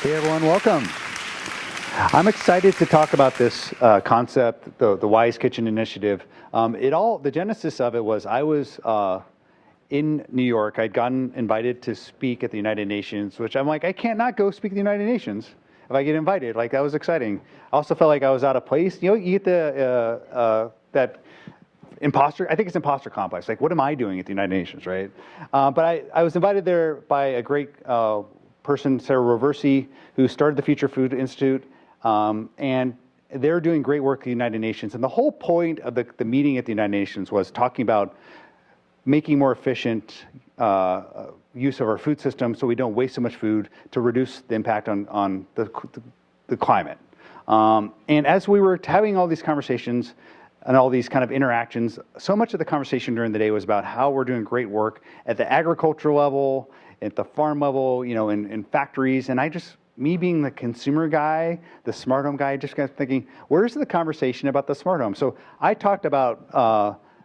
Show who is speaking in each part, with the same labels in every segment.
Speaker 1: Hey everyone, welcome. I'm excited to talk about this concept, the Wise Kitchen Initiative. The genesis of it was I was in New York. I'd gotten invited to speak at the United Nations, which I'm like, I can't not go speak at the United Nations if I get invited. Like, that was exciting. I also felt like I was out of place. You know, you get that imposter, I think it's imposter complex. Like, what am I doing at the United Nations, right? But I was invited there by a great person, Sarah Roversi, who started the Future Food Institute, and they're doing great work at the United Nations. And the whole point of the meeting at the United Nations was talking about making more efficient use of our food system so we don't waste so much food to reduce the impact on the climate. And as we were having all these conversations and all these kind of interactions, so much of the conversation during the day was about how we're doing great work at the agricultural level, at the farm level, you know, in factories. And me being the consumer guy, the smart home guy, just got thinking, where's the conversation about the smart home? So I talked about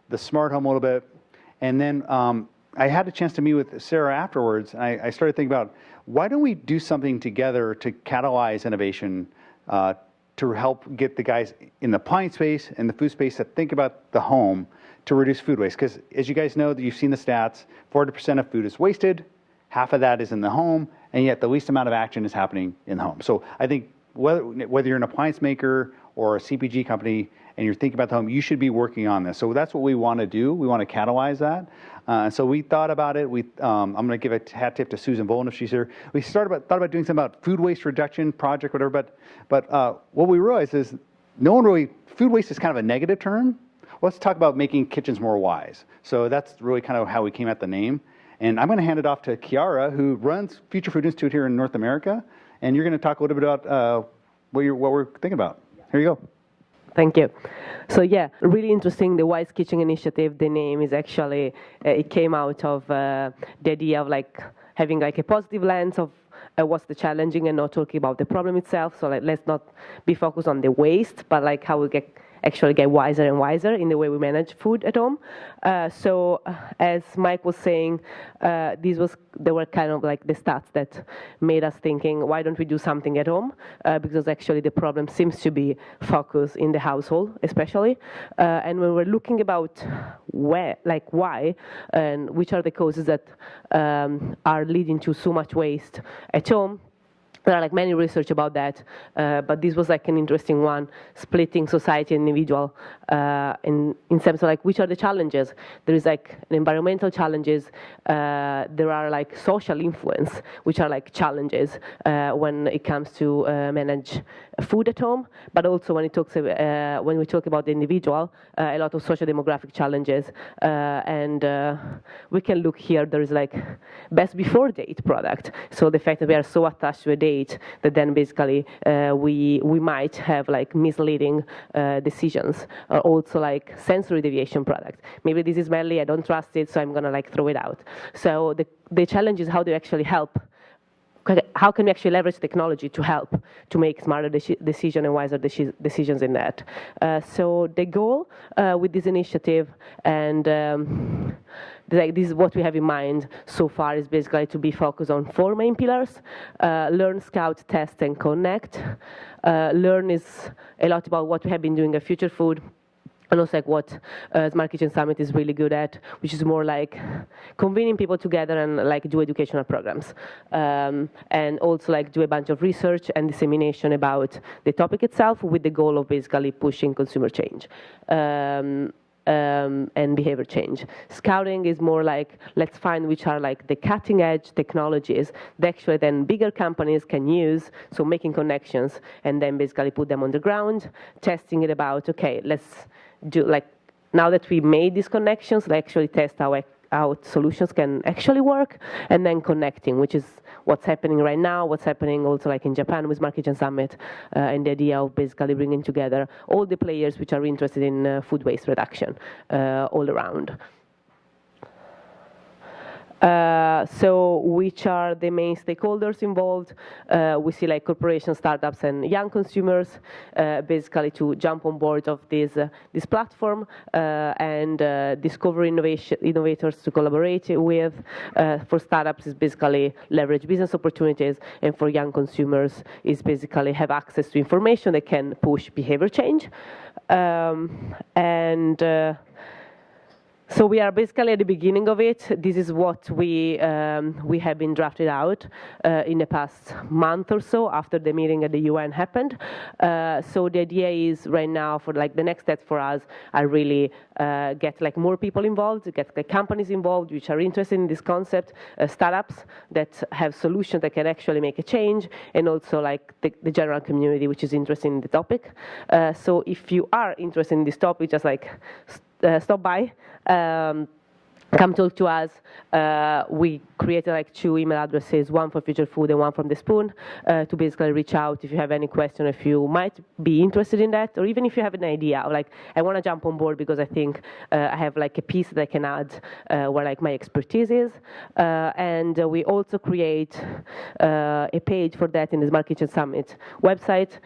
Speaker 1: the smart home a little bit, and then I had a chance to meet with Sarah afterwards, and I started thinking about, why don't we do something together to catalyze innovation, to help get the guys in the appliance space and the food space to think about the home to reduce food waste? Because as you guys know, you've seen the stats, 40% of food is wasted, half of that is in the home, and yet the least amount of action is happening in the home. So I think whether you're an appliance maker or a CPG company and you're thinking about the home, you should be working on this. So that's what we want to do. We want to catalyze that. So we thought about it. I'm going to give a hat tip to Susan Bowen if she's here. We thought about doing something about food waste reduction project, whatever. But what we realized is food waste is kind of a negative term. Let's talk about making kitchens more wise. So that's really kind of how we came at the name. And I'm going to hand it off to Chiara, who runs Future Food Institute here in North America. And you're going to talk a little bit about what we're thinking about. Here you go.
Speaker 2: Thank you. So yeah, really interesting. The Wise Kitchen Initiative, the name is actually, it came out of the idea of like having like a positive lens of what's the challenging and not talking about the problem itself. So like, let's not be focused on the waste, but like how we actually get wiser and wiser in the way we manage food at home. So as Mike was saying, they were kind of like the stats that made us thinking, why don't we do something at home? Because actually the problem seems to be focused in the household, especially. And when we're looking about why, and which are the causes that are leading to so much waste at home, there are like many research about that, but this was like an interesting one, splitting society and individual in terms of like which are the challenges. There is like environmental challenges. There are like social influence, which are like challenges when it comes to manage food at home. But also when we talk about the individual, a lot of social demographic challenges. And we can look here. There is like best before date product. So the fact that we are so attached to a date that then basically we might have like misleading decisions, or also like sensory deviation product. Maybe this is smelly, I don't trust it, so I'm gonna like throw it out. So the challenge is how do you actually help? How can we actually leverage technology to help to make smarter decisions and wiser decisions in that? So the goal with this initiative, and this is what we have in mind so far, is basically to be focused on 4 main pillars: learn, scout, test, and connect. Learn is a lot about what we have been doing at Future Food, and also like what Smart Kitchen Summit is really good at, which is more like convening people together and like do educational programs. And also like do a bunch of research and dissemination about the topic itself, with the goal of basically pushing consumer change. And behavior change. Scouting is more like, let's find which are like the cutting edge technologies that actually then bigger companies can use, so making connections and then basically put them on the ground. Testing it about, okay, let's do like, now that we made these connections, let's actually test how solutions can actually work, and then connecting, which is what's happening right now, what's happening also like in Japan with Smart Kitchen Summit, and the idea of basically bringing together all the players which are interested in food waste reduction all around. So which are the main stakeholders involved? We see like corporations, startups, and young consumers basically to jump on board of this platform and discover innovators to collaborate with. For startups, is basically leverage business opportunities, and for young consumers, is basically have access to information that can push behavior change. So we are basically at the beginning of it. This is what we have been drafted out in the past month or so after the meeting at the UN happened. So the idea is right now for like the next steps for us are really get like more people involved, get the companies involved which are interested in this concept, startups that have solutions that can actually make a change, and also like the general community which is interested in the topic. So if you are interested in this topic, just like stop by, come talk to us. We created like 2 email addresses, one for Future Food and one from The Spoon, to basically reach out if you have any question, if you might be interested in that, or even if you have an idea, or like, I want to jump on board because I think I have like a piece that I can add where like my expertise is. And we also create a page for that in the Smart Kitchen Summit website,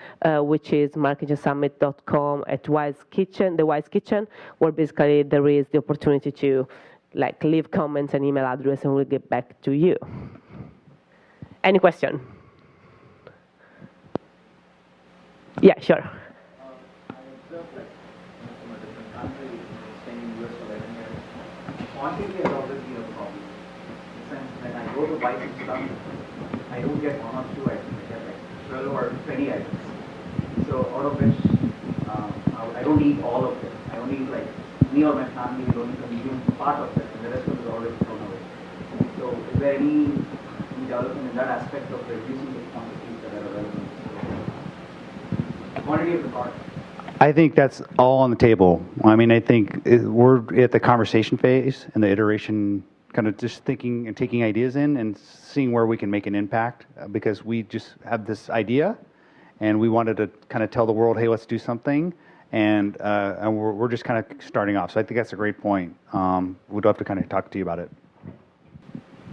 Speaker 2: which is smartkitchenssummit.com/WiseKitchen, the Wise Kitchen, where basically there is the opportunity to like leave comments and email address, and we'll get back to you. Any question? Yeah, sure.
Speaker 3: I observed like from a different country, staying in US for 11 years. Quantity has always been a problem. In the sense, when I go to buy some stuff, I don't get 1 or 2 items. I get like 12 or 20 items. So out of which I don't eat all of it. I only eat like me or my family will only consume part of it, and the rest of it is already thrown away. So is there any development in that aspect of reducing the quantities that are available? So, quantity of the product.
Speaker 1: I think that's all on the table. I mean, I think we're at the conversation phase and the iteration, kind of just thinking and taking ideas in and seeing where we can make an impact, because we just have this idea and we wanted to kind of tell the world, hey, let's do something. And we're just kind of starting off. So I think that's a great point. We'd love to kind of talk to you about it.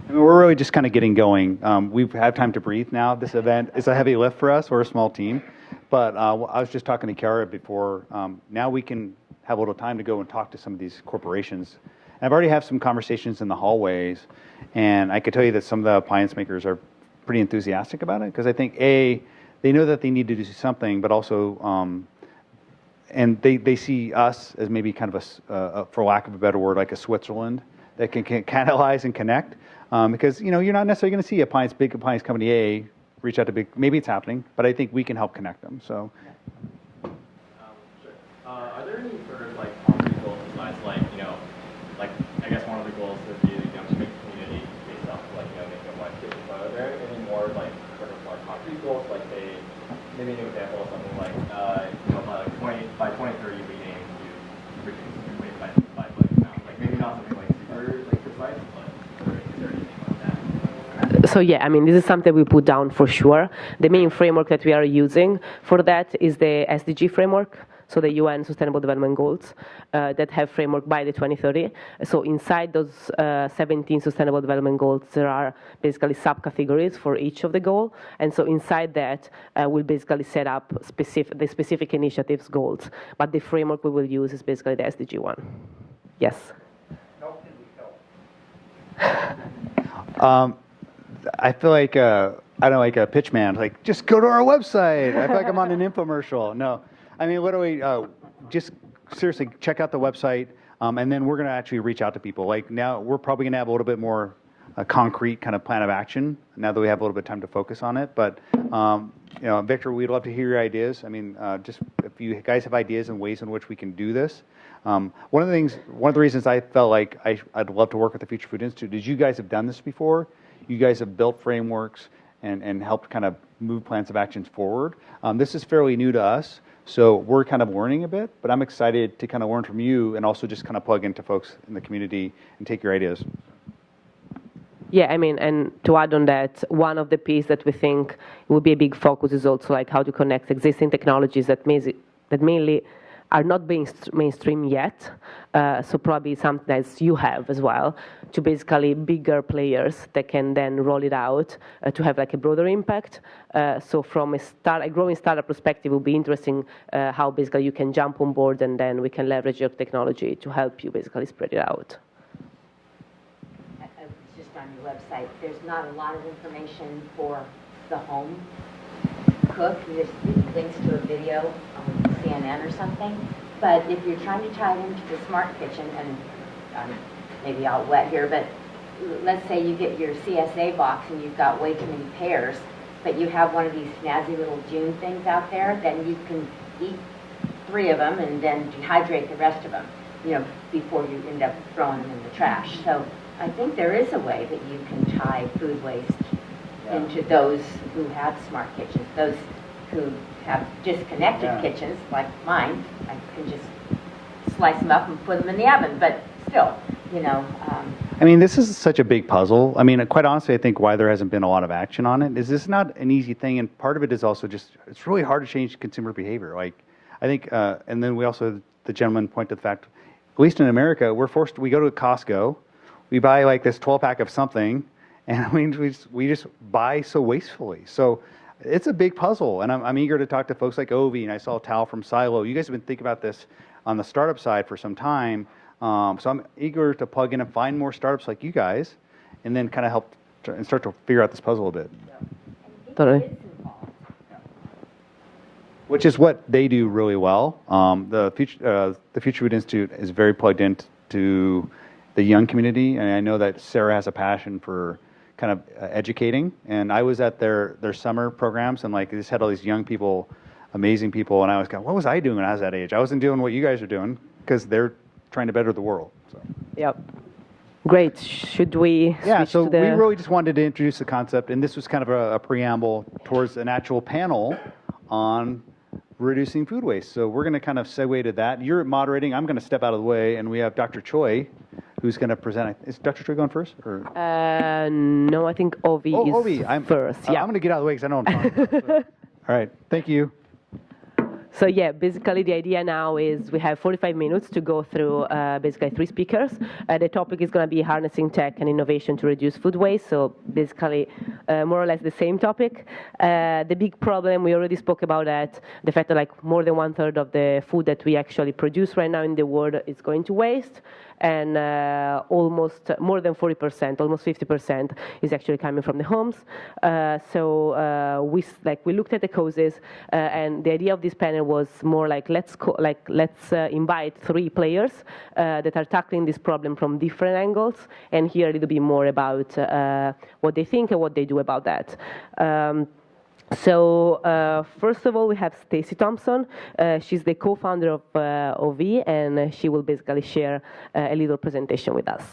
Speaker 1: I mean, we're really just kind of getting going. We've had time to breathe now. This event is a heavy lift for us. We're a small team. But I was just talking to Chiara before. Now we can have a little time to go and talk to some of these corporations. And I've already had some conversations in the hallways. And I could tell you that some of the appliance makers are pretty enthusiastic about it. Because I think, A, they know that they need to do something, but also... and they see us as maybe kind of for lack of a better word, like a Switzerland that can catalyze and connect. Because, you know, you're not necessarily going to see big appliance company A reach out to maybe it's happening, but I think we can help connect them. So.
Speaker 4: Sure. Are there any sort of like concrete goals besides like, you know, like I guess one of the goals would be, you know, to make the community based off like, you know, make a wise kitchen. But are there any more like sort of like concrete goals, like say, maybe an example of something like, you know, by 2030 we aim to reduce food waste by like amount. Like maybe not something like super like precise, but is there anything like that?
Speaker 2: So yeah, I mean, this is something we put down for sure. The main framework that we are using for that is the SDG framework. So the UN Sustainable Development Goals that have framework by the 2030. So inside those 17 Sustainable Development Goals, there are basically subcategories for each of the goal. And so inside that, we'll basically set up the specific initiatives goals. But the framework we will use is basically the SDG one. Yes?
Speaker 3: How can we help?
Speaker 1: I feel like, I don't know, like a pitch man, like, just go to our website. I feel like I'm on an infomercial. No. I mean, what do we, just seriously check out the website, and then we're going to actually reach out to people. Like now, we're probably going to have a little bit more concrete kind of plan of action now that we have a little bit of time to focus on it. But, you know, Victor, we'd love to hear your ideas. I mean, just if you guys have ideas and ways in which we can do this. One of the reasons I felt like I'd love to work with the Future Food Institute is you guys have done this before. You guys have built frameworks and helped kind of move plans of actions forward. This is fairly new to us. So we're kind of learning a bit, but I'm excited to kind of learn from you and also just kind of plug into folks in the community and take your ideas.
Speaker 2: Yeah, I mean, and to add on that, one of the pieces that we think will be a big focus is also like how to connect existing technologies that mainly are not being mainstream yet, So probably something as you have as well, to basically bigger players that can then roll it out to have like a broader impact. So from a growing startup perspective, it would be interesting how basically you can jump on board and then we can leverage your technology to help you basically spread it out.
Speaker 5: Just on your website, there's not a lot of information for the home cook. There's links to a video on CNN or something. But if you're trying to tie it into the smart kitchen, and maybe I'll wet here, but let's say you get your CSA box and you've got way too many pairs, but you have one of these snazzy little June things out there, then you can eat 3 of them and then dehydrate the rest of them, before you end up throwing them in the trash. So I think there is a way that you can tie food waste into those who have smart kitchens, those who have disconnected kitchens like mine. I can just slice them up and put them in the oven, but still,
Speaker 1: I mean, this is such a big puzzle. I mean, quite honestly, I think why there hasn't been a lot of action on it is this is not an easy thing, and part of it is also just it's really hard to change consumer behavior. Like, I think, and then we also, the gentleman pointed to the fact, at least in America, we go to Costco, we buy like this 12-pack of something, and we just buy so wastefully. So it's a big puzzle, and I'm eager to talk to folks like Ovie, and I saw Tal from Silo. You guys have been thinking about this on the startup side for some time, so I'm eager to plug in and find more startups like you guys, and then kind of help and start to figure out this puzzle a bit.
Speaker 2: Totally.
Speaker 1: Which is what they do really well. The Future Food Institute is very plugged into the young community, and I know that Sarah has a passion for kind of educating. And I was at their summer programs, and like they just had all these young people, amazing people, and I was going, what was I doing when I was that age? I wasn't doing what you guys are doing because they're trying to better the world. So.
Speaker 2: Yep. Great. Should we?
Speaker 1: Yeah. So we really just wanted to introduce the concept, and this was kind of a preamble towards an actual panel on reducing food waste. So we're going to kind of segue to that. You're moderating. I'm going to step out of the way, and we have Dr. Choi, who's going to present. Is Dr. Choi going first? Or?
Speaker 2: No, I think Ovie is
Speaker 1: Ovie.
Speaker 2: first. Yeah.
Speaker 1: I'm going to get out of the way because I know what I'm talking about. So. All right. Thank you.
Speaker 2: So yeah, basically the idea now is we have 45 minutes to go through basically 3 speakers. The topic is going to be harnessing tech and innovation to reduce food waste. So basically more or less the same topic. The big problem, we already spoke about that, the fact that like more than 1/3 of the food that we actually produce right now in the world is going to waste. And almost more than 40%, almost 50% is actually coming from the homes. So we looked at the causes, and the idea of this panel was more like let's invite 3 players that are tackling this problem from different angles, and hear a little bit more about what they think and what they do about that. So first of all, we have Stacy Thompson. She's the co-founder of Ovie, and she will basically share a little presentation with us.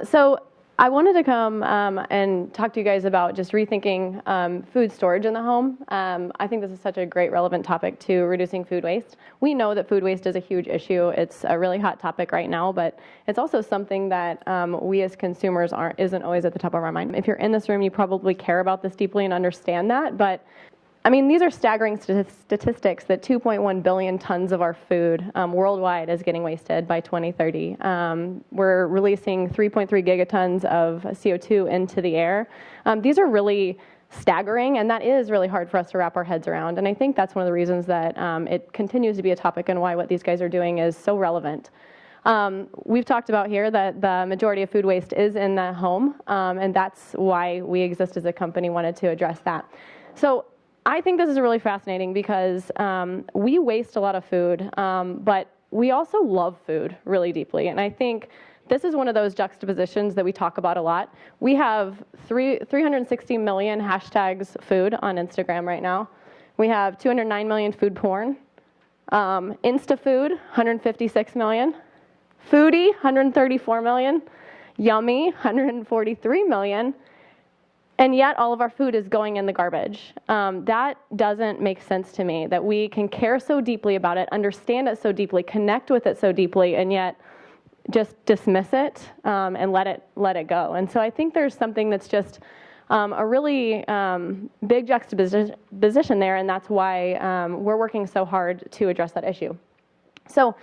Speaker 6: So I wanted to come and talk to you guys about just rethinking food storage in the home. I think this is such a great relevant topic to reducing food waste. We know that food waste is a huge issue. It's a really hot topic right now, but it's also something that we as consumers isn't always at the top of our mind. If you're in this room, you probably care about this deeply and understand that, but I mean, these are staggering statistics that 2.1 billion tons of our food worldwide is getting wasted by 2030. We're releasing 3.3 gigatons of CO2 into the air. These are really staggering, and that is really hard for us to wrap our heads around. And I think that's one of the reasons that it continues to be a topic and why what these guys are doing is so relevant. We've talked about here that the majority of food waste is in the home, and that's why we exist as a company, wanted to address that. So I think this is really fascinating because we waste a lot of food, but we also love food really deeply. And I think this is one of those juxtapositions that we talk about a lot. We have 360 million hashtags food on Instagram right now. We have 209 million food porn. InstaFood, 156 million. Foodie, 134 million. Yummy, 143 million. And yet all of our food is going in the garbage. That doesn't make sense to me, that we can care so deeply about it, understand it so deeply, connect with it so deeply, and yet just dismiss it and let it go. And so I think there's something that's just a really big juxtaposition there, and that's why we're working so hard to address that issue. So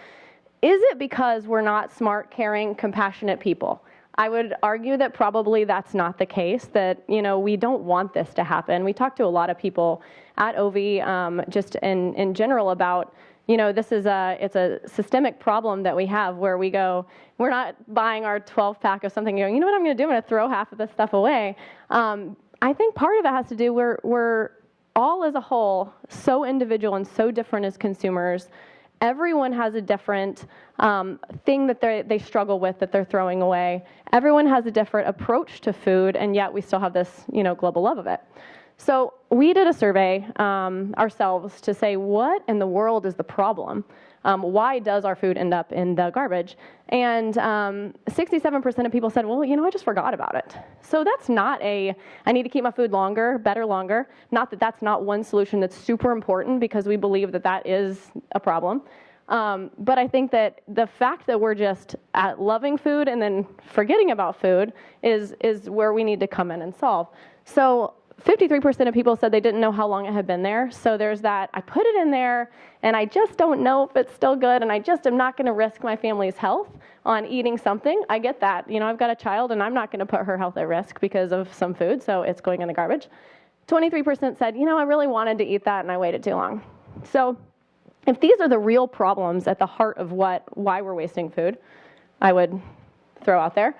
Speaker 6: Is it because we're not smart, caring, compassionate people? I would argue that probably that's not the case, that, we don't want this to happen. We talk to a lot of people at Ovie, just in general about, it's a systemic problem that we have where we go, we're not buying our 12-pack of something going, you know what I'm going to do? I'm going to throw half of this stuff away. I think part of it has to do, we're all as a whole so individual and so different as consumers. Everyone has a different thing that they struggle with that they're throwing away. Everyone has a different approach to food, and yet we still have this, global love of it. So we did a survey ourselves to say, what in the world is the problem? Why does our food end up in the garbage? And 67% of people said, well, I just forgot about it. So that's not I need to keep my food longer, better longer. Not that that's not one solution that's super important, because we believe that that is a problem. But I think that the fact that we're just at loving food and then forgetting about food is where we need to come in and solve. So 53% of people said they didn't know how long it had been there. So there's that, I put it in there and I just don't know if it's still good, and I just am not going to risk my family's health on eating something. I get that. I've got a child and I'm not going to put her health at risk because of some food, so it's going in the garbage. 23% said, I really wanted to eat that and I waited too long. So if these are the real problems at the heart of why we're wasting food, I would throw out there,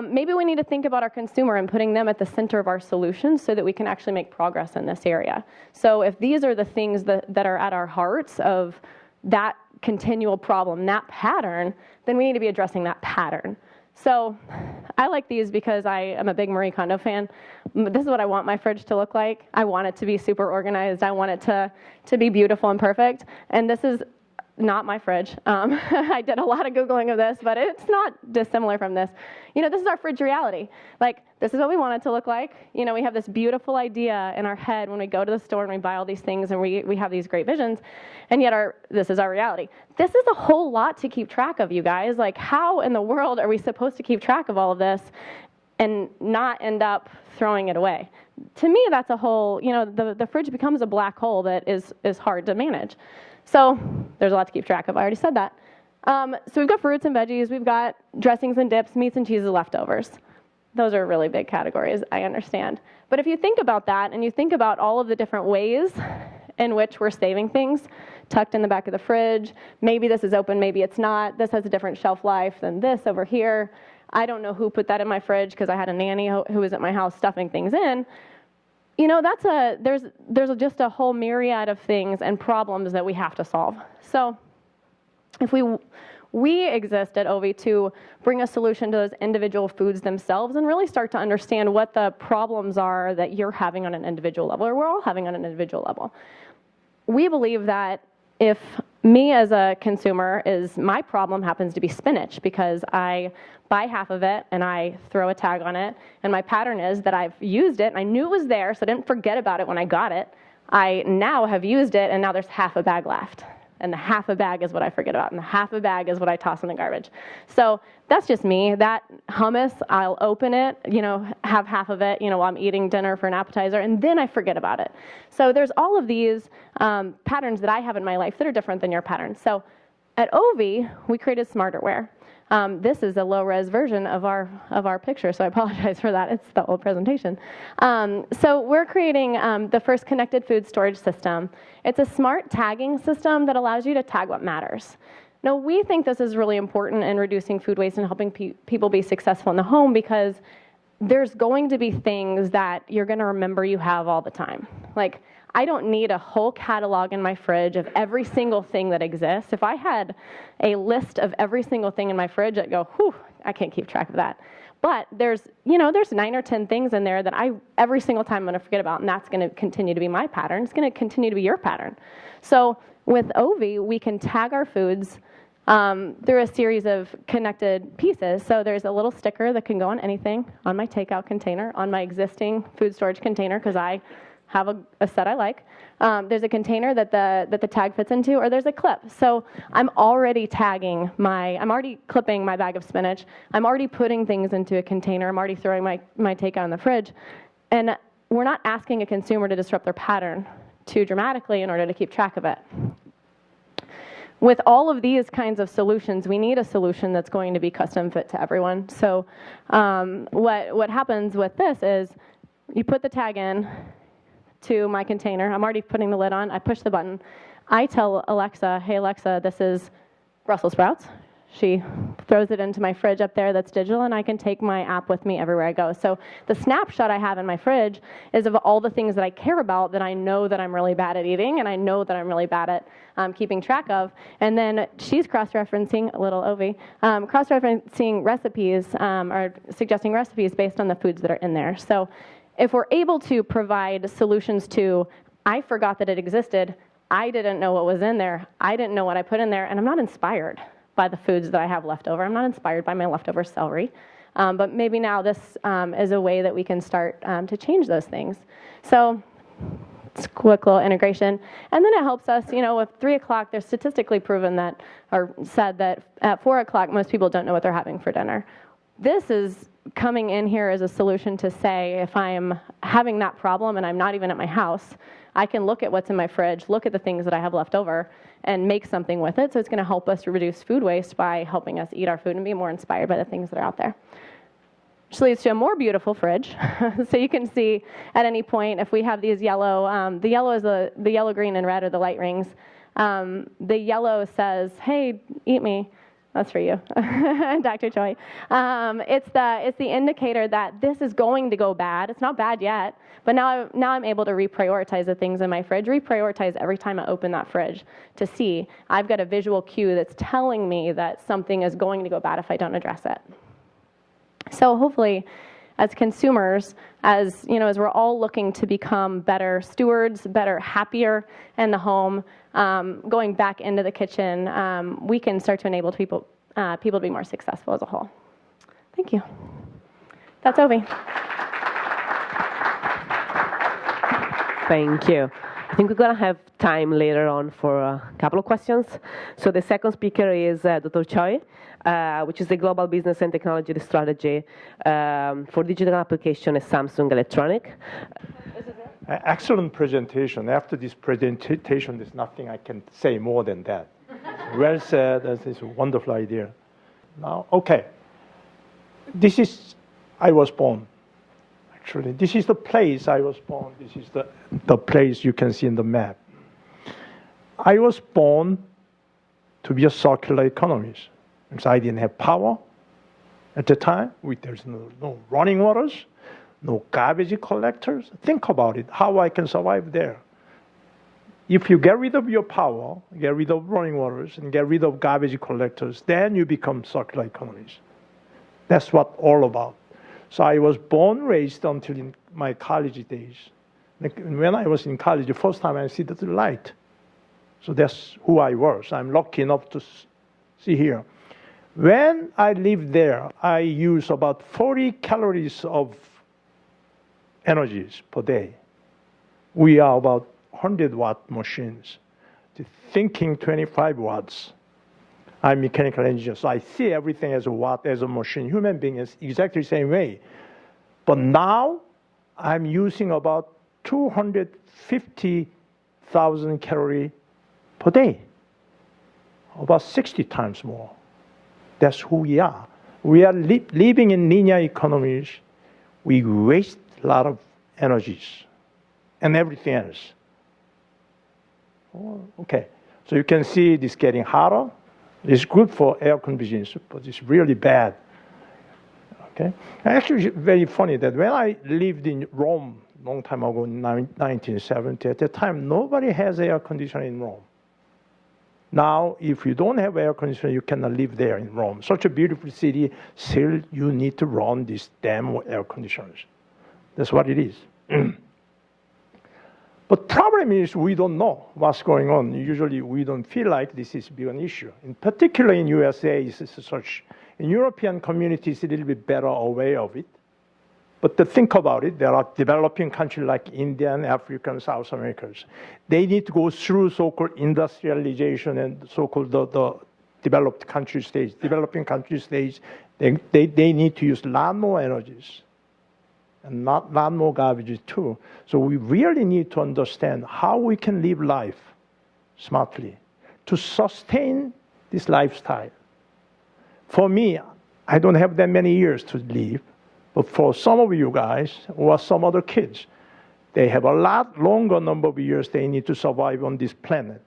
Speaker 6: maybe we need to think about our consumer and putting them at the center of our solutions so that we can actually make progress in this area. So if these are the things that are at our hearts of that continual problem, that pattern, then we need to be addressing that pattern. So I like these because I am a big Marie Kondo fan. This is what I want my fridge to look like. I want it to be super organized. I want it to be beautiful and perfect. And this is not my fridge. I did a lot of Googling of this, but it's not dissimilar from this. This is our fridge reality. Like, this is what we want it to look like. We have this beautiful idea in our head when we go to the store and we buy all these things and we have these great visions, and yet this is our reality. This is a whole lot to keep track of, you guys. Like, how in the world are we supposed to keep track of all of this and not end up throwing it away? To me, that's a whole, the fridge becomes a black hole that is hard to manage. So there's a lot to keep track of. I already said that. So we've got fruits and veggies. We've got dressings and dips, meats and cheeses, leftovers. Those are really big categories, I understand. But if you think about that and you think about all of the different ways in which we're saving things, tucked in the back of the fridge, maybe this is open, maybe it's not. This has a different shelf life than this over here. I don't know who put that in my fridge because I had a nanny who was at my house stuffing things in. There's just a whole myriad of things and problems that we have to solve. So if we exist at Ovie to bring a solution to those individual foods themselves and really start to understand what the problems are that you're having on an individual level, or we're all having on an individual level. We believe that if me as a consumer my problem happens to be spinach because I buy half of it and I throw a tag on it, and my pattern is that I've used it and I knew it was there, so I didn't forget about it when I got it. I now have used it and now there's half a bag left, and the half a bag is what I forget about, and the half a bag is what I toss in the garbage. So that's just me. That hummus, I'll open it, have half of it, while I'm eating dinner for an appetizer, and then I forget about it. So there's all of these patterns that I have in my life that are different than your patterns. So at Ovie, we created Smarterware. This is a low-res version of our picture, so I apologize for that. It's the old presentation. So we're creating the first connected food storage system. It's a smart tagging system that allows you to tag what matters. Now, we think this is really important in reducing food waste and helping people be successful in the home, because there's going to be things that you're going to remember you have all the time. Like, I don't need a whole catalog in my fridge of every single thing that exists. If I had a list of every single thing in my fridge, I'd go, whew, I can't keep track of that. But there's 9 or 10 things in there that every single time I'm going to forget about, and that's going to continue to be my pattern. It's going to continue to be your pattern. So with Ovie, we can tag our foods through a series of connected pieces. So there's a little sticker that can go on anything, on my takeout container, on my existing food storage container, because I have a set I like. There's a container that the tag fits into, or there's a clip. So I'm already clipping my bag of spinach. I'm already putting things into a container. I'm already throwing my takeout in the fridge. And we're not asking a consumer to disrupt their pattern too dramatically in order to keep track of it. with all of these kinds of solutions, we need a solution that's going to be custom fit to everyone. So what happens with this is you put the tag in to my container. I'm already putting the lid on. I push the button. I tell Alexa, hey, Alexa, this is Brussels sprouts. She throws it into my fridge up there that's digital, and I can take my app with me everywhere I go. So the snapshot I have in my fridge is of all the things that I care about that I know that I'm really bad at eating, and I know that I'm really bad at keeping track of. And then she's cross-referencing, a little Ovie, cross-referencing recipes or suggesting recipes based on the foods that are in there. So if we're able to provide solutions to, I forgot that it existed, I didn't know what was in there, I didn't know what I put in there, and I'm not inspired by the foods that I have left over. I'm not inspired by my leftover celery. But maybe now this is a way that we can start to change those things. So it's a quick little integration. And then it helps us, with 3 o'clock, they're statistically proven that, or said that at 4 o'clock, most people don't know what they're having for dinner. This is coming in here as a solution to say, if I'm having that problem and I'm not even at my house, I can look at what's in my fridge, look at the things that I have left over, and make something with it. So it's going to help us to reduce food waste by helping us eat our food and be more inspired by the things that are out there. Which leads to a more beautiful fridge. So you can see at any point if we have these yellow, the yellow is the yellow, green, and red are the light rings. The yellow says, hey, eat me. That's for you, Dr. Choi. It's the indicator that this is going to go bad. It's not bad yet, but now I'm able to reprioritize the things in my fridge, reprioritize every time I open that fridge to see I've got a visual cue that's telling me that something is going to go bad if I don't address it. So hopefully, as consumers, as we're all looking to become better stewards, better, happier in the home, going back into the kitchen, we can start to enable people to be more successful as a whole. Thank you. That's Ovie.
Speaker 2: Thank you. I think we're going to have time later on for a couple of questions. So the second speaker is Dochul Choi, which is the Global Business and Technology Strategy for Digital Application at Samsung Electronic.
Speaker 7: Excellent presentation. After this presentation, there's nothing I can say more than that. Well said. That's a wonderful idea. Now, okay. I was born. Actually, this is the place I was born. This is the place you can see in the map. I was born to be a circular economist. Because I didn't have power at the time. There's no running waters, no garbage collectors. Think about it, how I can survive there. If you get rid of your power, get rid of running waters, and get rid of garbage collectors, then you become circular economists. That's what all about. So I was born, raised until in my college days. When I was in college, the first time I see the light. So that's who I was. I'm lucky enough to see here. When I lived there, I use about 40 calories of energies per day. We are about 100-watt machines. The thinking 25 watts. I'm a mechanical engineer, so I see everything as a watt, as a machine. Human being is exactly the same way. But now, I'm using about 250,000 calories per day. About 60 times more. That's who we are. We are living in linear economies. We waste a lot of energies and everything else. Oh, okay, so you can see this getting hotter. It's good for air conditioning, but it's really bad. Okay, actually, it's very funny that when I lived in Rome a long time ago, in 1970, at that time nobody has air conditioning in Rome. Now, if you don't have air conditioning, you cannot live there in Rome. Such a beautiful city, still you need to run these damn air conditioners. That's what it is. But problem is we don't know what's going on. Usually we don't feel like this is a big an issue. In particular in USA, it's such. In European communities, a little bit better aware of it. But to think about it, there are developing countries like India and Africa and South America. They need to go through so-called industrialization and so-called the developed country stage. Developing country stage, they need to use a lot more energies and a lot more garbage too. So we really need to understand how we can live life smartly, to sustain this lifestyle. For me, I don't have that many years to live, but for some of you guys or some other kids, they have a lot longer number of years they need to survive on this planet.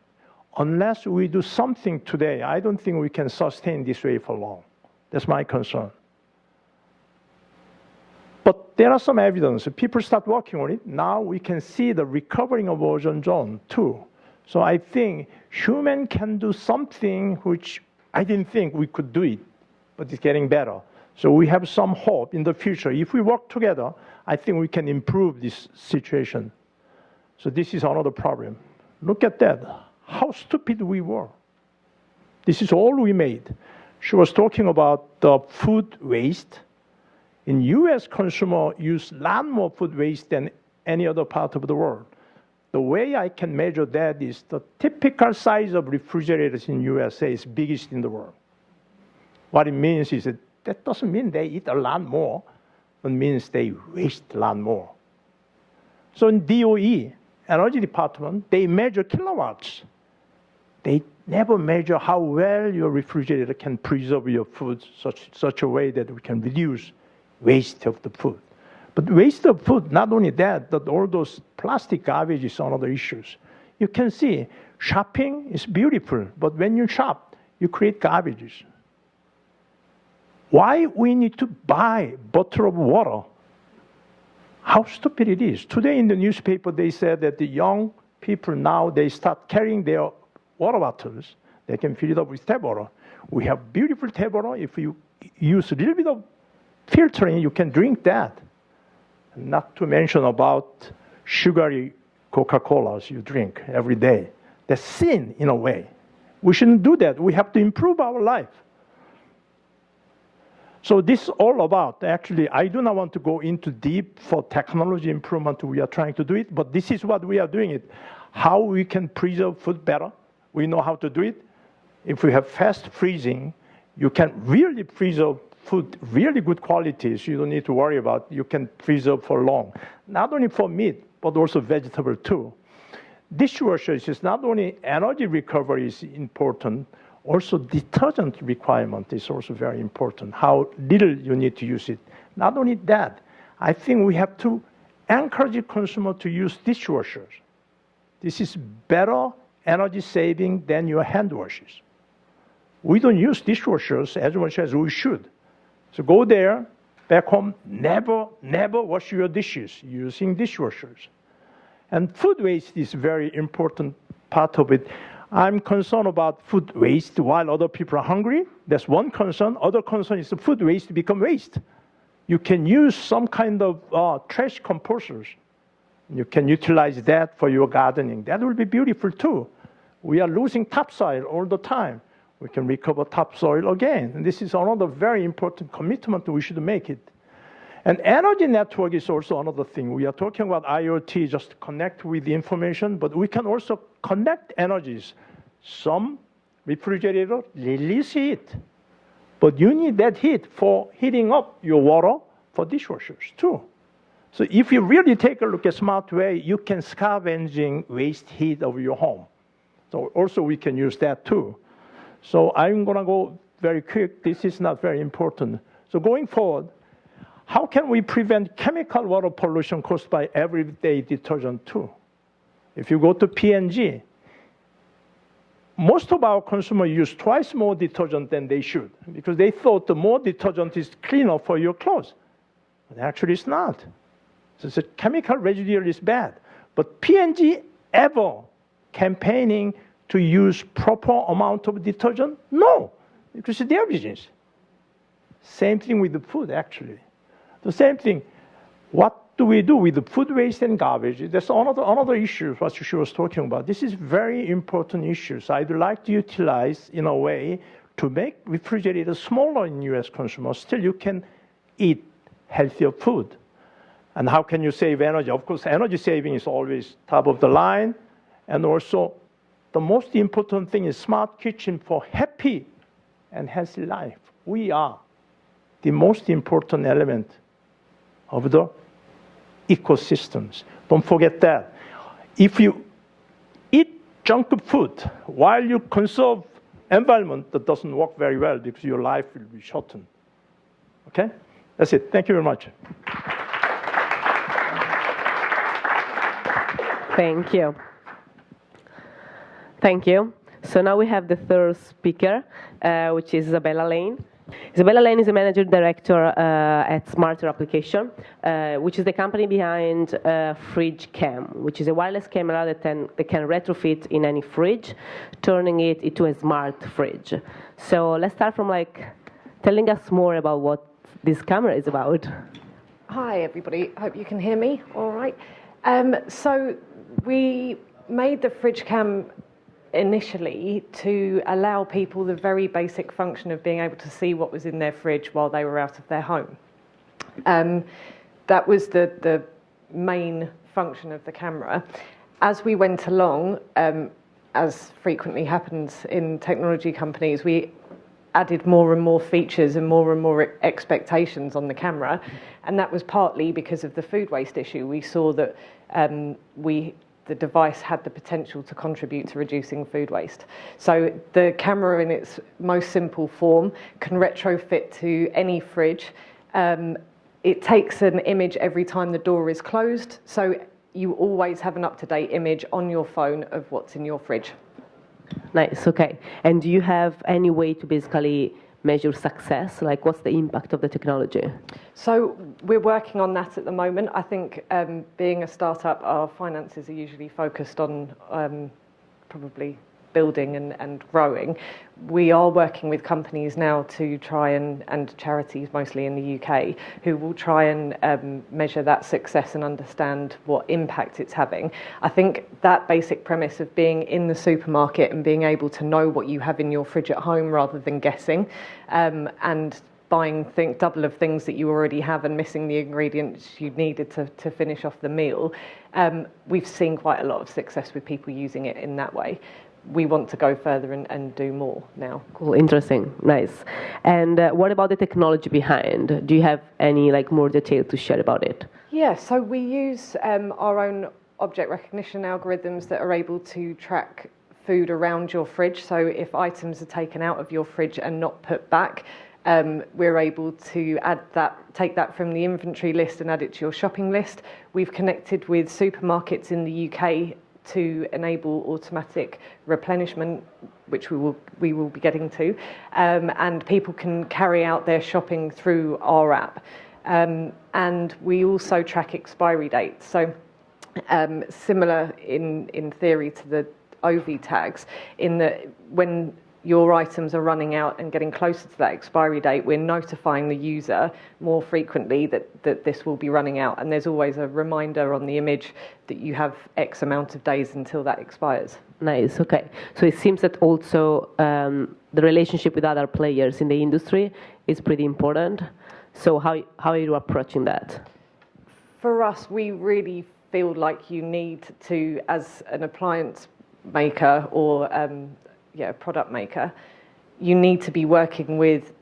Speaker 7: Unless we do something today, I don't think we can sustain this way for long. That's my concern. But there are some evidence. People start working on it. Now we can see the recovering of ozone zone too. So I think human can do something which I didn't think we could do it, but it's getting better. So we have some hope in the future. If we work together, I think we can improve this situation. So this is another problem. Look at that. How stupid we were. This is all we made. She was talking about the food waste. In US, consumer use a lot more food waste than any other part of the world. The way I can measure that is the typical size of refrigerators in USA is biggest in the world. What it means is that doesn't mean they eat a lot more. It means they waste a lot more. So in DOE, Energy Department, they measure kilowatts. They never measure how well your refrigerator can preserve your food such a way that we can reduce waste of the food. But waste of food, not only that, but all those plastic garbage is another issues. You can see shopping is beautiful, but when you shop, you create garbages. Why we need to buy a bottle of water? How stupid it is. Today in the newspaper, they said that the young people now, they start carrying their water bottles. They can fill it up with tap water. We have beautiful tap water. If you use a little bit of filtering, you can drink that. Not to mention about sugary Coca-Colas you drink every day. That's sin in a way. We shouldn't do that. We have to improve our life. So this is all about, actually, I do not want to go into deep for technology improvement. We are trying to do it, but this is what we are doing it. How we can preserve food better. We know how to do it. If we have fast freezing, you can really preserve food, really good qualities. You don't need to worry about. You can preserve for long. Not only for meat, but also vegetable too. Dishwashers is not only energy recovery is important, also detergent requirement is also very important, how little you need to use it. Not only that, I think we have to encourage the consumer to use dishwashers. This is better energy saving than your hand washers. We don't use dishwashers as much as we should. So go there, back home, never wash your dishes using dishwashers. And food waste is a very important part of it. I'm concerned about food waste while other people are hungry. That's one concern. Other concern is the food waste become waste. You can use some kind of trash composters. You can utilize that for your gardening. That will be beautiful too. We are losing topsoil all the time. We can recover topsoil again. And this is another very important commitment we should make it. And energy network is also another thing. We are talking about IoT, just connect with the information, but we can also connect energies. Some refrigerator release heat, but you need that heat for heating up your water for dishwashers too. So if you really take a look at smart way, you can scavenging waste heat of your home. So also we can use that too. So I'm gonna go very quick. This is not very important. So going forward, how can we prevent chemical water pollution caused by everyday detergent too? If you go to P&G, most of our consumers use twice more detergent than they should because they thought the more detergent is cleaner for your clothes. But actually it's not. So the chemical residue is bad. But P&G ever campaigning to use proper amount of detergent? No, because it's their business. Same thing with the food actually. The same thing. What do we do with the food waste and garbage? That's another issue what she was talking about. This is very important issues. I'd like to utilize in a way to make refrigerators smaller in U.S. consumers. Still, you can eat healthier food. And how can you save energy? Of course, energy saving is always top of the line. And also, the most important thing is smart kitchen for happy and healthy life. We are the most important element of the ecosystems. Don't forget that. If you eat junk food while you conserve environment, that doesn't work very well because your life will be shortened. Okay? That's it. Thank you very much.
Speaker 2: Thank you. Thank you. So now we have the third speaker, which is Isabella Lane. Isabella Lane is a manager director at Smarter Application, which is the company behind Fridge Cam, which is a wireless camera that can retrofit in any fridge, turning it into a smart fridge. So let's start from telling us more about what this camera is about.
Speaker 8: Hi, everybody. Hope you can hear me all right. So we made the Fridge Cam initially to allow people the very basic function of being able to see what was in their fridge while they were out of their home. That was the main function of the camera. As we went along, as frequently happens in technology companies, we added more and more features and more expectations on the camera, and that was partly because of the food waste issue. We saw that the device had the potential to contribute to reducing food waste. So the camera in its most simple form can retrofit to any fridge. It takes an image every time the door is closed, so you always have an up-to-date image on your phone of what's in your fridge.
Speaker 2: Nice, okay. And do you have any way to basically measure success? What's the impact of the technology?
Speaker 8: So we're working on that at the moment. I think being a startup, our finances are usually focused on probably building and growing. We are working with companies now to try and charities, mostly in the UK, who will try and measure that success and understand what impact it's having. I think that basic premise of being in the supermarket and being able to know what you have in your fridge at home rather than guessing, and buying double of things that you already have and missing the ingredients you needed to finish off the meal, we've seen quite a lot of success with people using it in that way. We want to go further and do more now.
Speaker 2: Cool, interesting, nice. And what about the technology behind? Do you have any more detail to share about it?
Speaker 8: Yeah, so we use our own object recognition algorithms that are able to track food around your fridge. So if items are taken out of your fridge and not put back, we're able to take that from the inventory list and add it to your shopping list. We've connected with supermarkets in the UK to enable automatic replenishment, which we will be getting to, and people can carry out their shopping through our app. And we also track expiry dates. So similar in theory to the Ovie tags, in that when your items are running out and getting closer to that expiry date, we're notifying the user more frequently that this will be running out. And there's always a reminder on the image that you have X amount of days until that expires.
Speaker 2: Nice, okay. So it seems that also the relationship with other players in the industry is pretty important. So how are you approaching that?
Speaker 8: For us, we really feel like you need to, as an appliance maker or product maker, you need to be working with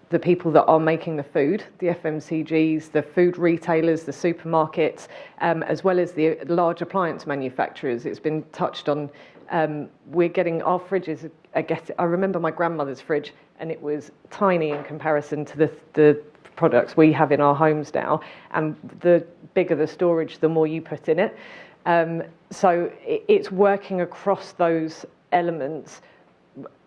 Speaker 8: the people that are making the food, the FMCGs, the food retailers, the supermarkets, as well as the large appliance manufacturers. It's been touched on. We're getting our fridges. I remember my grandmother's fridge, and it was tiny in comparison to the products we have in our homes now. And the bigger the storage, the more you put in it. So it's working across those elements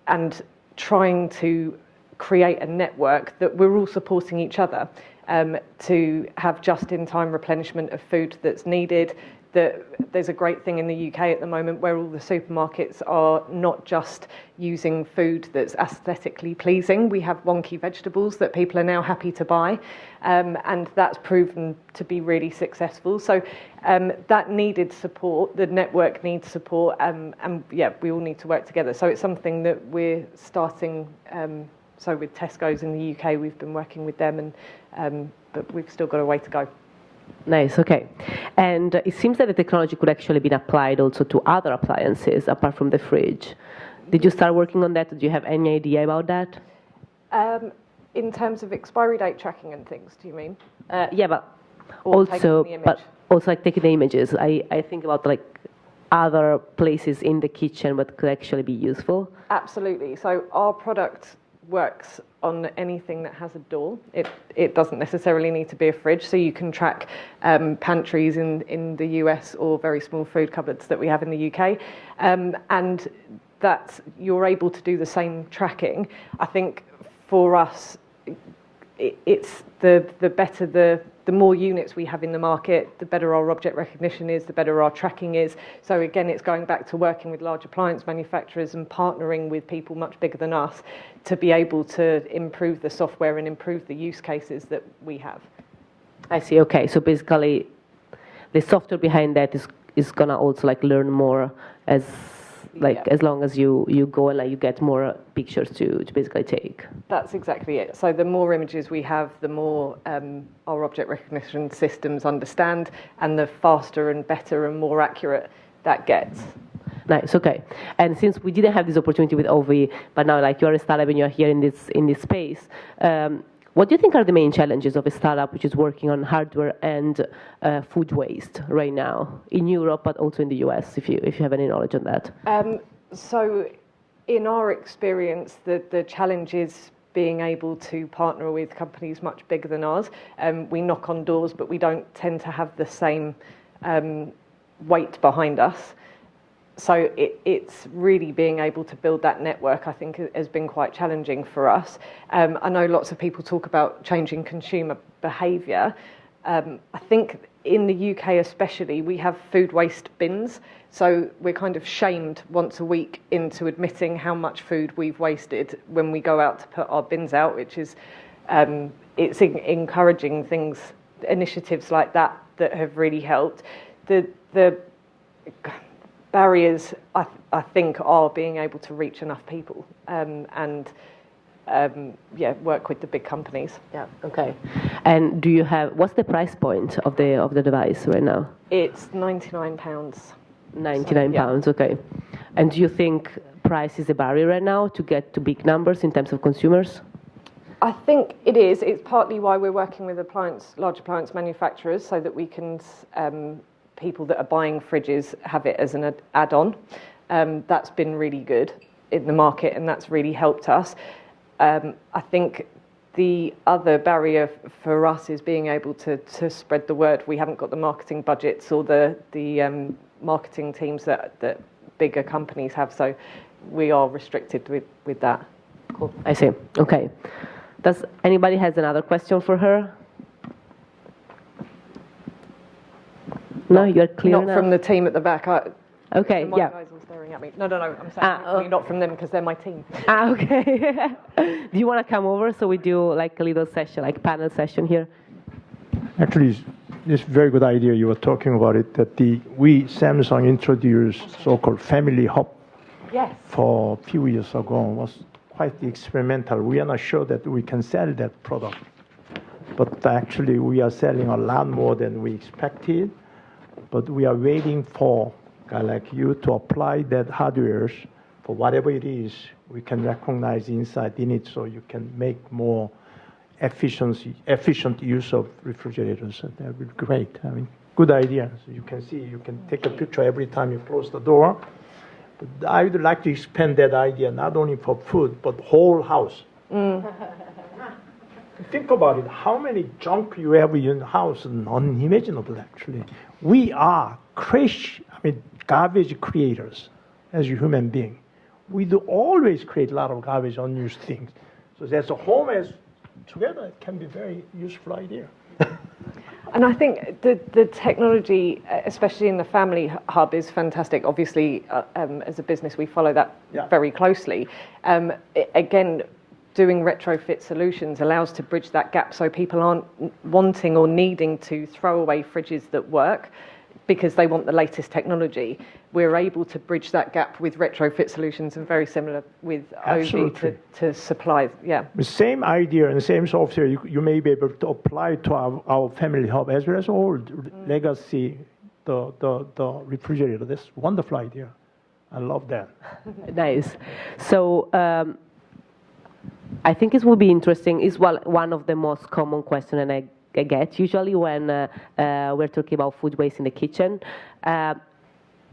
Speaker 8: and trying to create a network that we're all supporting each other to have just-in-time replenishment of food that's needed. There's a great thing in the UK at the moment where all the supermarkets are not just using food that's aesthetically pleasing. We have wonky vegetables that people are now happy to buy, and that's proven to be really successful. So that needed support, the network needs support, and we all need to work together. So it's something that we're starting. So with Tesco's in the UK, we've been working with them, but we've still got a way to go.
Speaker 2: Nice, okay. And it seems that the technology could actually be applied also to other appliances apart from the fridge. Did you start working on that? Do you have any idea about that?
Speaker 8: In terms of expiry date tracking and things, do you mean?
Speaker 2: Yeah, but
Speaker 8: Or
Speaker 2: also,
Speaker 8: taking the image?
Speaker 2: taking the images. I think about other places in the kitchen that could actually be useful?
Speaker 8: Absolutely. So our product works on anything that has a door. It doesn't necessarily need to be a fridge, so you can track pantries in the US or very small food cupboards that we have in the UK, and that you're able to do the same tracking. I think for us, it's the better the more units we have in the market, the better our object recognition is, the better our tracking is. So again, it's going back to working with large appliance manufacturers and partnering with people much bigger than us to be able to improve the software and improve the use cases that we have.
Speaker 2: I see. Okay, so basically, the software behind that is gonna also like learn more as as long as you go and like you get more pictures to basically take.
Speaker 8: That's exactly it. So the more images we have, the more our object recognition systems understand, and the faster and better and more accurate that gets.
Speaker 2: Nice. Okay. And since we didn't have this opportunity with Ovie, but now like you're a startup and you're here in this space, what do you think are the main challenges of a startup which is working on hardware and food waste right now in Europe, but also in the US, if you have any knowledge on that?
Speaker 8: So in our experience, the challenge is being able to partner with companies much bigger than ours. We knock on doors, but we don't tend to have the same weight behind us. So it's really being able to build that network, I think, has been quite challenging for us. I know lots of people talk about changing consumer behaviour. I think in the UK especially, we have food waste bins. So we're kind of shamed once a week into admitting how much food we've wasted when we go out to put our bins out, which is, it's encouraging things, initiatives like that have really helped. The barriers, I think, are being able to reach enough people and work with the big companies.
Speaker 2: Yeah. Okay. And do you have what's the price point of the device right now?
Speaker 8: It's £99.
Speaker 2: £99. Okay. And do you think price is a barrier right now to get to big numbers in terms of consumers?
Speaker 8: I think it is. It's partly why we're working with large appliance manufacturers so that we can. People that are buying fridges have it as an add-on. That's been really good in the market, and that's really helped us. I think the other barrier for us is being able to spread the word. We haven't got the marketing budgets or the marketing teams that bigger companies have, so we are restricted with that.
Speaker 2: Cool. I see. Okay. Does anybody has another question for her? No, you're clear
Speaker 8: Not
Speaker 2: now?
Speaker 8: from the team at the back.
Speaker 2: Okay,
Speaker 8: my
Speaker 2: yeah.
Speaker 8: guys are staring at me. No, I'm saying not from them because they're my team.
Speaker 2: Okay. Do you want to come over so we do like a little session, like panel session here?
Speaker 7: Actually, it's a very good idea you were talking about it, that Samsung introduced so-called family hub.
Speaker 8: Yes.
Speaker 7: For a few years ago. It was quite experimental. We are not sure that we can sell that product. But actually, we are selling a lot more than we expected. But we are waiting for a guy like you to apply that hardware for whatever it is. We can recognize inside in it, so you can make more efficient use of refrigerators. And that would be great. I mean, good idea. So you can see, you can take a picture every time you close the door. But I would like to expand that idea not only for food, but whole house. Think about it. How many junk you have in the house is unimaginable, actually. We are garbage creators as a human being. We do always create a lot of garbage, unused things. So that's a home as together. It can be a very useful idea.
Speaker 8: And I think the technology, especially in the family hub, is fantastic. Obviously, as a business, we follow that very closely. Again, doing retrofit solutions allows to bridge that gap so people aren't wanting or needing to throw away fridges that work because they want the latest technology. We're able to bridge that gap with retrofit solutions, and very similar with Ovie to supply. Yeah.
Speaker 7: The same idea and same software you may be able to apply to our family hub as well as old legacy, the refrigerator. That's a wonderful idea. I love that.
Speaker 2: Nice. So I think it would be interesting. Is one of the most common questions, and I get usually when we're talking about food waste in the kitchen.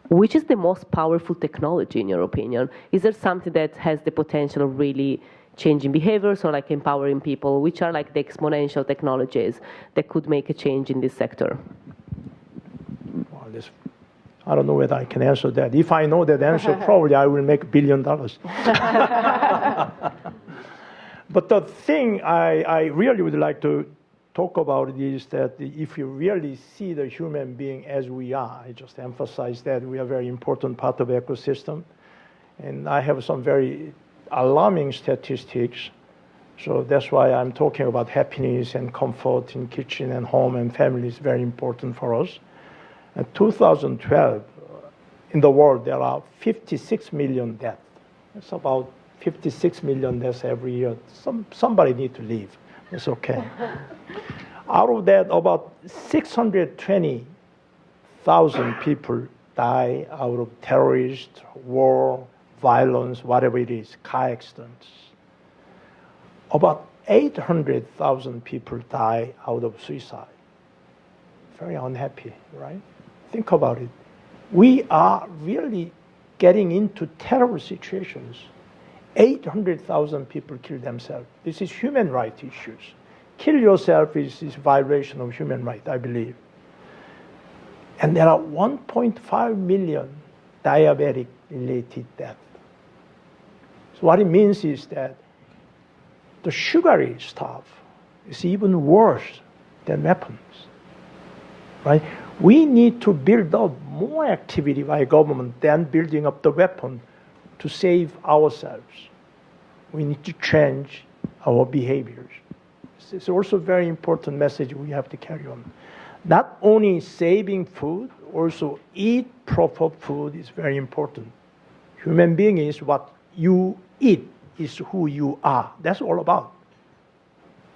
Speaker 2: which is the most powerful technology in your opinion? Is there something that has the potential of really changing behaviors or like empowering people? Which are like the exponential technologies that could make a change in this sector?
Speaker 7: Well, I don't know whether I can answer that. If I know that answer, probably I will make $1 billion. But the thing I really would like to talk about is that if you really see the human being as we are, I just emphasize that we are a very important part of the ecosystem. And I have some very alarming statistics. So that's why I'm talking about happiness and comfort in kitchen and home and family is very important for us. In 2012, in the world, there are 56 million deaths. It's about 56 million deaths every year. Somebody need to leave. It's okay. Out of that, about 620,000 people die out of terrorist, war, violence, whatever it is, car accidents. About 800,000 people die out of suicide. Very unhappy, right? Think about it. We are really getting into terrible situations. 800,000 people kill themselves. This is human rights issues. Kill yourself is violation of human rights, I believe. And there are 1.5 million diabetic-related deaths. So what it means is that the sugary stuff is even worse than weapons, right? We need to build up more activity by government than building up the weapon to save ourselves. We need to change our behaviors. It's also a very important message we have to carry on. Not only saving food, also eat proper food is very important. Human being is what you eat, is who you are. That's all about.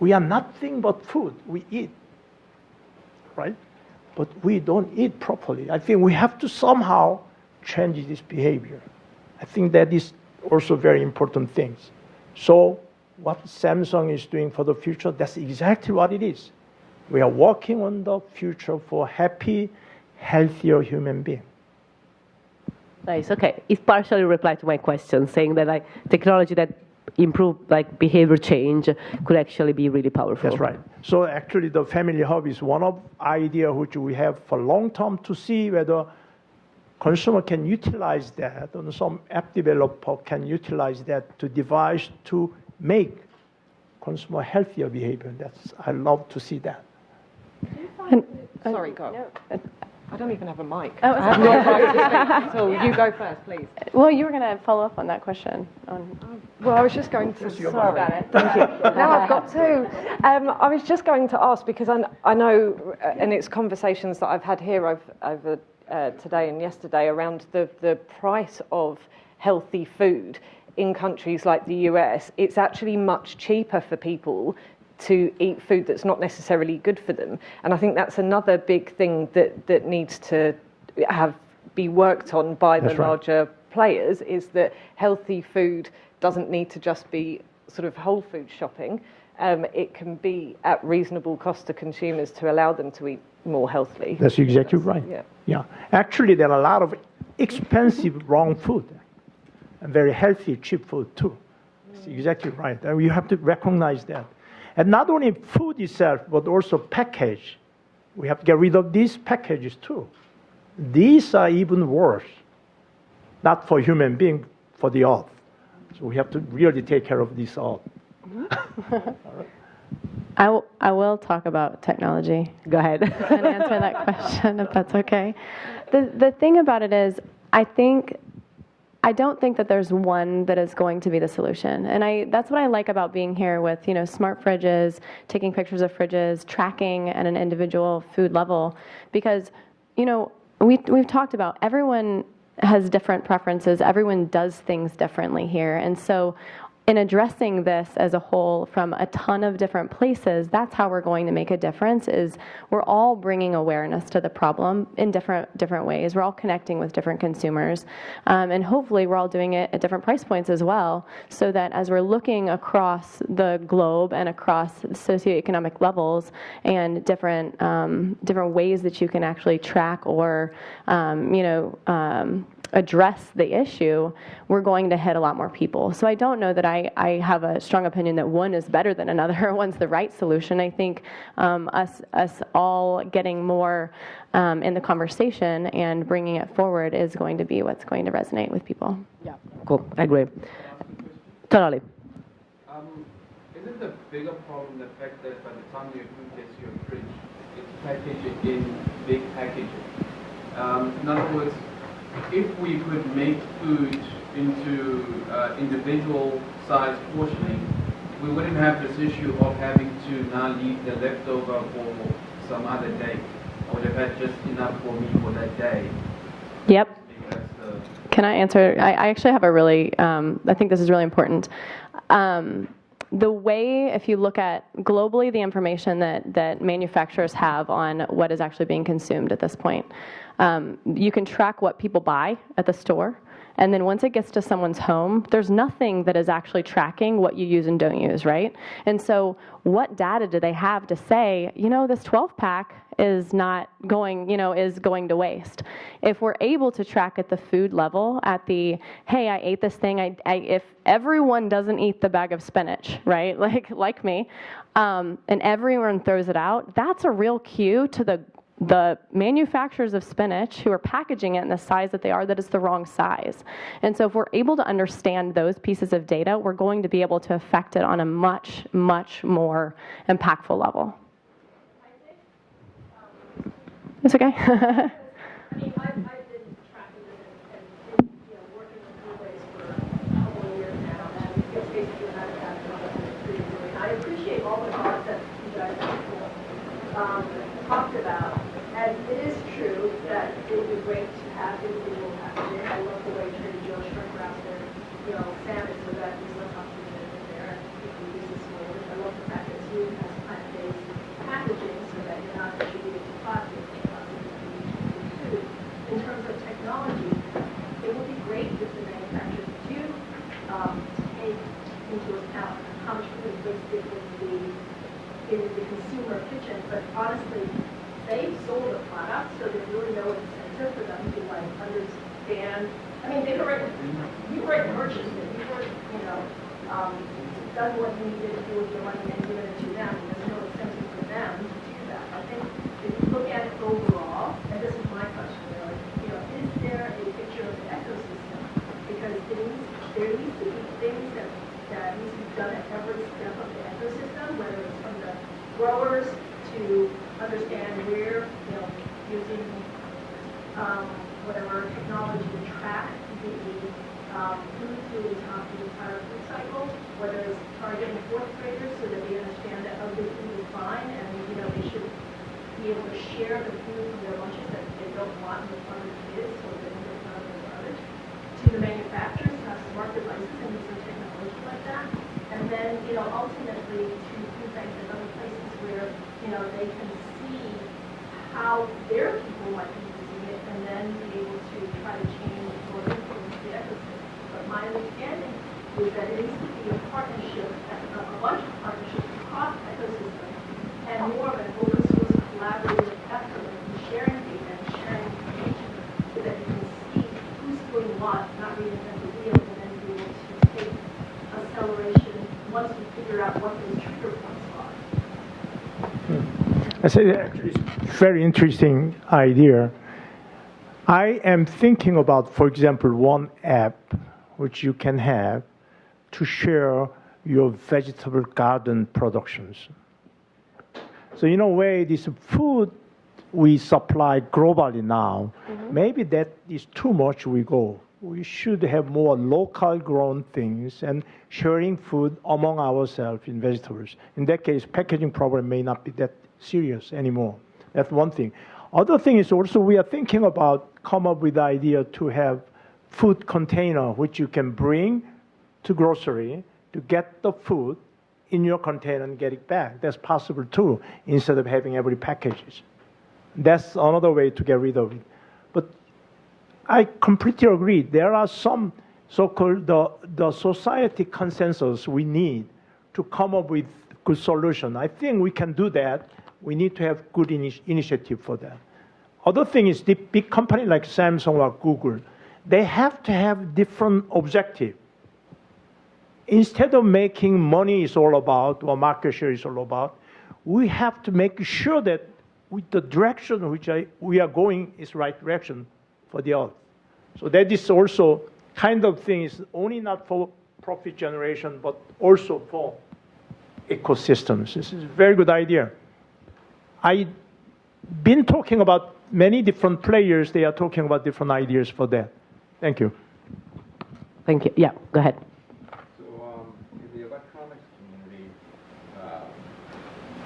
Speaker 7: We are nothing but food. We eat, right? But we don't eat properly. I think we have to somehow change this behavior. I think that is also very important things. So what Samsung is doing for the future, that's exactly what it is. We are working on the future for happy, healthier human being.
Speaker 2: Nice. Okay, it partially replied to my question, saying that like technology that improve like behavior change could actually be really powerful.
Speaker 7: That's right. So actually, the family hub is one of idea which we have for a long time to see whether consumer can utilize that, and some app developer can utilize that to devise to make consumer healthier behavior. I love to see that.
Speaker 8: Sorry, go.
Speaker 6: No.
Speaker 8: I don't even have a mic.
Speaker 6: Oh,
Speaker 8: I have no right to speak. So you go first, please.
Speaker 6: Well, you were going to follow up on that question.
Speaker 8: Well, I was just going to.
Speaker 6: Sorry about it. Thank you.
Speaker 8: Now I've got to. I was just going to ask because I know, and it's conversations that I've had here over today and yesterday around the price of healthy food in countries like the US. It's actually much cheaper for people to eat food that's not necessarily good for them. And I think that's another big thing that needs to be worked on by the larger players, is that healthy food doesn't need to just be sort of whole food shopping. It can be at reasonable cost to consumers to allow them to eat more healthily.
Speaker 7: That's exactly right. Yeah. Actually, there are a lot of expensive wrong food and very healthy, cheap food too. That's exactly right. And you have to recognize that. And not only food itself, but also package. We have to get rid of these packages too. These are even worse. Not for human being, for the earth. So we have to really take care of this earth.
Speaker 6: I will talk about technology.
Speaker 2: Go ahead.
Speaker 6: And answer that question, if that's okay. The thing about it is, I don't think that there's one that is going to be the solution. And that's what I like about being here with, smart fridges, taking pictures of fridges, tracking at an individual food level. Because, we've talked about everyone has different preferences. Everyone does things differently here. And so in addressing this as a whole from a ton of different places, that's how we're going to make a difference. Is we're all bringing awareness to the problem in different ways. We're all connecting with different consumers, and hopefully we're all doing it at different price points as well, so that as we're looking across the globe and across socioeconomic levels and different ways that you can actually track or address the issue, we're going to hit a lot more people. So I don't know that I have a strong opinion that one is better than another, one's the right solution. I think us all getting more in the conversation and bringing it forward is going to be what's going to resonate with people.
Speaker 2: Yeah, cool, I agree. Totally.
Speaker 3: Isn't the bigger problem the fact that by the time your food gets to your fridge, it's packaged in big packaging? In other words, if we could make food into individual sized portioning, we wouldn't have this issue of having to now leave the leftover for some other day. I would have had just enough for me for that day.
Speaker 6: Yep. Can I answer? I actually have a really, I think this is really important. The way, if you look at globally the information that manufacturers have on what is actually being consumed at this point, you can track what people buy at the store, and then once it gets to someone's home, there's nothing that is actually tracking what you use and don't use, right? And so what data do they have to say, this 12-pack is not going, is going to waste? If we're able to track at the food level, at the, hey, I ate this thing, if everyone doesn't eat the bag of spinach, right, like me, and everyone throws it out, that's a real cue to the manufacturers of spinach who are packaging it in the size that they are, that is the wrong size. And so if we're able to understand those pieces of data, we're going to be able to affect it on a much, much more impactful level. It's okay.
Speaker 9: I mean, I've been tracking this and working with food waste for a couple of years now, and it's basically what I've had pretty doing. I appreciate all the concepts you guys have talked about, and it is true that it would be great to have individual packaging. I love the way Trader Joe's shrink wraps their, salmon so that there's less oxygen in there and people use this more. I love the fact that food has plant-based packaging so that you're not attributed to plastic. In terms of technology, it would be great if the manufacturers do take into account how much food is wasted in the consumer kitchen, but honestly, they've sold a product, so there's really no incentive for them to understand. I mean, you've already purchased it, you've already, done what you needed to do with your money and given it to them. There's no incentive for them to do that. I think if you look at it overall, and this is my question really, is there a picture of the ecosystem? Because there needs to be things that needs to be done at every step of the ecosystem, whether it's from the growers to understand where, using whatever technology to track the food through the entire food cycle, whether it's targeting fourth graders so that they understand that ugly food is fine and they should be able to share the food from their lunches that they don't want with other kids so that they don't have their garbage, to the manufacturers to have smart devices and use some technology like that, and then ultimately to food banks and other places where they can see how their people might be using it and then be able to try to change or influence the ecosystem. But my understanding is that it needs to be a partnership, a bunch of partnerships across the ecosystem, and more of an open source collaborative effort in sharing data and sharing information so that you can see who's doing what, not reinvent the wheel, and then be able to take acceleration once we figure out what those trigger points are.
Speaker 7: I say actually it's a very interesting idea. I am thinking about, for example, one app which you can have to share your vegetable garden productions. So in a way, this food we supply globally now, maybe that is too much we go. We should have more local grown things and sharing food among ourselves in vegetables. In that case, packaging problem may not be that serious anymore. That's one thing. Other thing is also we are thinking about come up with the idea to have food container which you can bring to grocery to get the food in your container and get it back. That's possible too, instead of having every packages. That's another way to get rid of it. But I completely agree. There are some so-called the society consensus we need to come up with good solution. I think we can do that. We need to have good initiative for that. Other thing is the big company like Samsung or Google, they have to have different objective. Instead of making money is all about, or market share is all about, we have to make sure that with the direction which we are going is right direction for the earth. So that is also kind of thing is only not for profit generation, but also for ecosystems. This is a very good idea. I've been talking about many different players. They are talking about different ideas for that. Thank you.
Speaker 2: Thank you. Yeah, go ahead.
Speaker 10: So in the electronics community,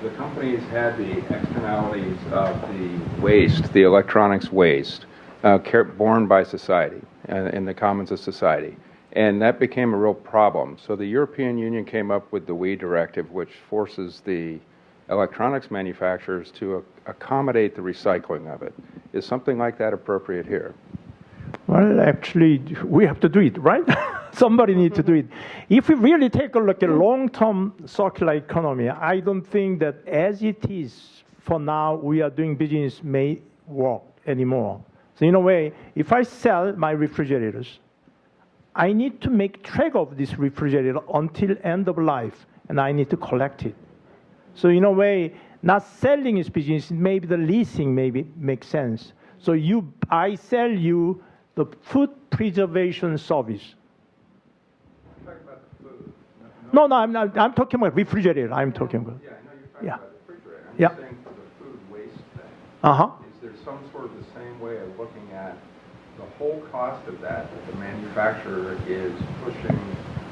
Speaker 10: the companies had the externalities of the waste, the electronics waste, borne by society in the commons of society. And that became a real problem. So the European Union came up with the WEEE directive, which forces the electronics manufacturers to accommodate the recycling of it. Is something like that appropriate here?
Speaker 7: Well, actually, we have to do it, right? Somebody needs to do it. If we really take a look at long-term circular economy, I don't think that as it is for now, we are doing business may work anymore. So in a way, if I sell my refrigerators, I need to make track of this refrigerator until end of life, and I need to collect it. So in a way, not selling is business, maybe the leasing maybe makes sense. So I sell you the food preservation service.
Speaker 10: You're talking about the food.
Speaker 7: No, I'm not. I'm talking about refrigerator. I'm talking about.
Speaker 10: Yeah, I know you're talking about the refrigerator. I'm
Speaker 7: Yeah.
Speaker 10: just saying for the food waste thing.
Speaker 7: Uh-huh.
Speaker 10: Is there some sort of the same way of looking at the whole cost of that the manufacturer is pushing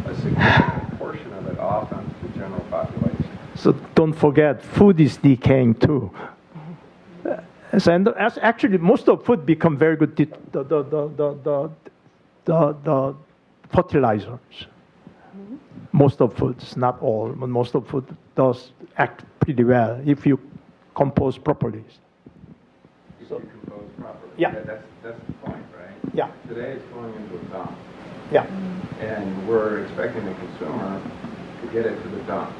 Speaker 10: a significant portion of it off onto the general population?
Speaker 7: So don't forget, food is decaying too. So, and actually, most of food become very good. The fertilizers. Most of foods, not all, but most of food does act pretty well if you compose properly.
Speaker 10: If you compose properly.
Speaker 7: Yeah.
Speaker 10: That's the point, right?
Speaker 7: Yeah.
Speaker 10: Today it's going into a dump.
Speaker 7: Yeah.
Speaker 10: And we're expecting the consumer to get it to the dump.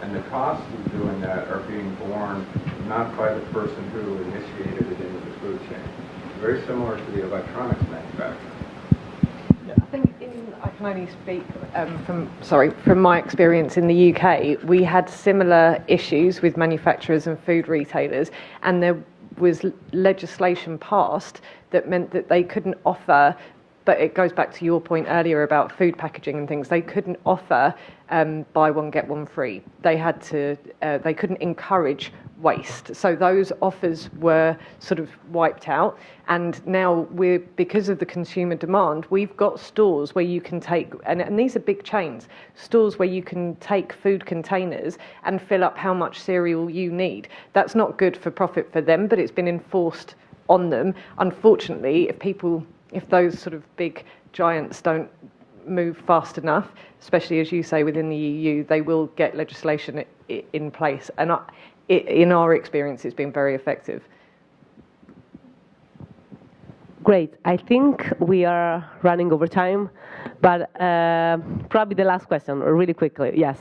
Speaker 10: And the costs of doing that are being borne not by the person who initiated it into the food chain. Very similar to the electronics manufacturer.
Speaker 8: I think I can only speak from my experience in the UK. We had similar issues with manufacturers and food retailers, and there was legislation passed that meant that they couldn't offer. But it goes back to your point earlier about food packaging and things. They couldn't offer buy one get one free. They had to. They couldn't encourage waste. So those offers were sort of wiped out. And now because of the consumer demand, we've got stores where you can take, and these are big chains, stores where you can take food containers and fill up how much cereal you need. That's not good for profit for them, but it's been enforced on them. Unfortunately, if those sort of big giants don't move fast enough, especially as you say within the EU, they will get legislation in place. And in our experience, it's been very effective.
Speaker 2: Great. I think we are running over time, but probably the last question, really quickly. Yes.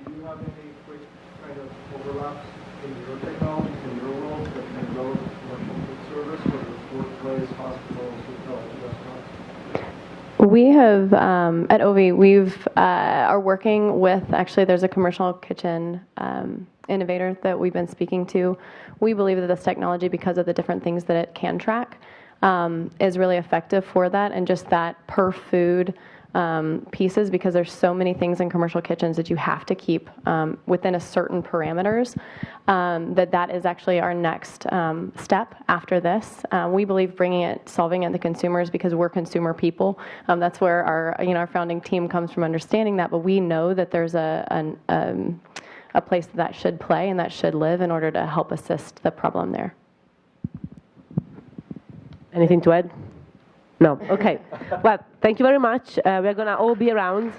Speaker 11: Do you have any quick kind of overlaps in your technologies, in your world, that can go to commercial food service, whether it's workplace, hospitals, hotels, restaurants?
Speaker 6: We have, at Ovie, are working with, actually there's a commercial kitchen innovator that we've been speaking to. We believe that this technology, because of the different things that it can track, is really effective for that, and just that per food pieces, because there's so many things in commercial kitchens that you have to keep within a certain parameters, that is actually our next step after this. We believe solving it to consumers, because we're consumer people. That's where our founding team comes from, understanding that, but we know that there's a place that should play and that should live in order to help assist the problem there.
Speaker 2: Anything to add? No? Okay. Well, thank you very much. We're going to all be around.